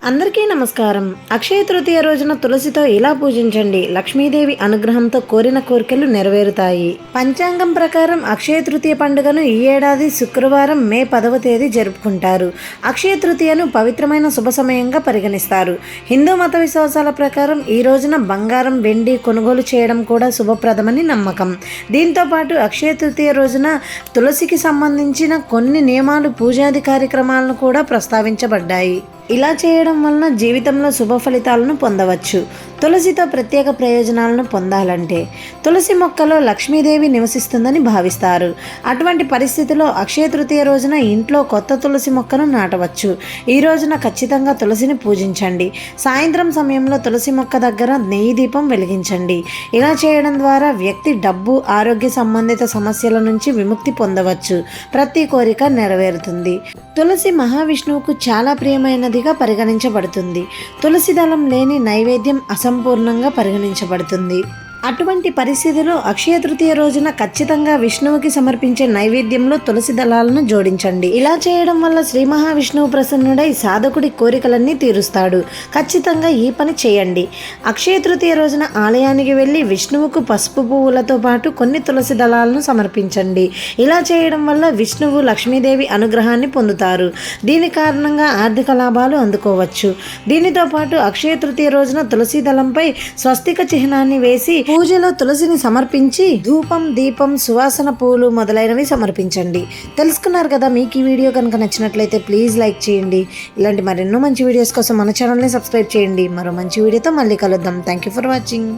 అందరికీ నమస్కారం. అక్షయ తృతీయ రోజున తులసితో ఇలా పూజించండి. లక్ష్మీదేవి అనుగ్రహంతో కోరిన కోరికలు నెరవేరుతాయి. పంచాంగం ప్రకారం అక్షయ తృతీయ పండుగను ఈ ఏడాది శుక్రవారం మే 10వ తేదీ జరుపుకుంటారు. అక్షయ తృతీయను పవిత్రమైన శుభ సమయంగా పరిగణిస్తారు. హిందూ మత విశ్వాసాల ప్రకారం ఈ రోజున బంగారం, వెండి కొనుగోలు చేయడం కూడా శుభప్రదమని నమ్మకం. దీంతో పాటు అక్షయ తృతీయ రోజున తులసికి సంబంధించిన కొన్ని నియమాలు, పూజాది కార్యక్రమాలను కూడా ప్రస్తావించబడ్డాయి. ఇలా చేయడం వలన జీవితంలో శుభ ఫలితాలను పొందవచ్చు. తులసితో ప్రత్యేక ప్రయోజనాలను పొందాలంటే తులసి మొక్కలో లక్ష్మీదేవి నివసిస్తుందని భావిస్తారు. అటువంటి పరిస్థితిలో అక్షయ తృతీయ రోజున ఇంట్లో కొత్త తులసి మొక్కను నాటవచ్చు. ఈ రోజున ఖచ్చితంగా తులసిని పూజించండి. సాయంత్రం సమయంలో తులసి మొక్క దగ్గర నెయ్యి దీపం వెలిగించండి. ఇలా చేయడం ద్వారా వ్యక్తి డబ్బు, ఆరోగ్య సంబంధిత సమస్యల నుంచి విముక్తి పొందవచ్చు. ప్రతి కోరిక నెరవేరుతుంది. తులసి మహావిష్ణువుకు చాలా ప్రియమైనదిగా పరిగణించబడుతుంది. తులసి దళం లేని నైవేద్యం అసంపూర్ణంగా పరిగణించబడుతుంది. అటువంటి పరిస్థితిలో అక్షయ తృతీయ రోజున ఖచ్చితంగా విష్ణువుకి సమర్పించే నైవేద్యంలో తులసి దళాలను జోడించండి. ఇలా చేయడం వల్ల శ్రీ మహావిష్ణువు ప్రసన్నుడై సాధకుడి కోరికలన్నీ తీరుస్తాడు. ఖచ్చితంగా ఈ పని చేయండి. అక్షయ తృతీయ రోజున ఆలయానికి వెళ్ళి విష్ణువుకు పసుపు పువ్వులతో పాటు కొన్ని తులసి దళాలను సమర్పించండి. ఇలా చేయడం వల్ల విష్ణువు, లక్ష్మీదేవి అనుగ్రహాన్ని పొందుతారు. దీని కారణంగా ఆర్థిక లాభాలు అందుకోవచ్చు. దీనితో పాటు అక్షయ తృతీయ రోజున తులసి దళంపై స్వస్తిక చిహ్నాన్ని వేసి పూజలో తులసిని సమర్పించి ధూపం, దీపం, సువాసన పూలు మొదలైనవి సమర్పించండి. తెలుసుకున్నారు కదా. మీకు ఈ వీడియో కనుక నచ్చినట్లయితే ప్లీజ్ లైక్ చేయండి. ఇలాంటి మరెన్నో మంచి వీడియోస్ కోసం మన ఛానల్ని సబ్స్క్రైబ్ చేయండి. మరో మంచి వీడియోతో మళ్ళీ కలుద్దాం. Thank you for watching.